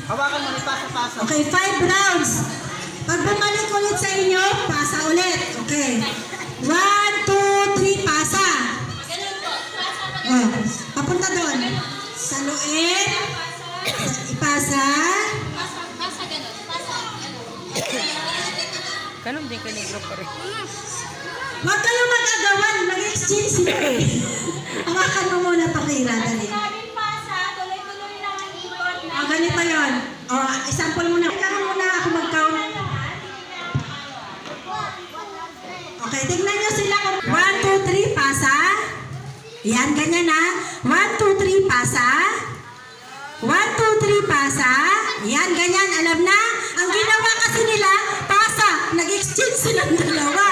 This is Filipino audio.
Hawakan mo, ipasa-pasa. Okay, 5 rounds. Pag bumalik ulit sa inyo, pasa ulit. Okay. 1, 2, 3, pasa. Ganun po. Pasa pa Oh, papunta doon. Saluin. Ipasa. Pasa ganun. Pasa ganun. Ganun din kayo ng group pa rin. Huwag kayong mag-agawan. Mag-exchange sila eh. Hawakan mo muna ito kay Radali. Sabing pasa, tuloy-tuloy lang ang ikot na. Ganito yun. Example muna. Ikaw muna ako mag-count. Okay, tignan nyo sila. 1, 2, 3, pasa. Yan, ganyan ha. 1, 2, 3, pasa. 1, 2, 3, pasa. Yan, ganyan. Alam na? Ang ginawa kasi nila, pasa. Nag-exchange silang dalawa.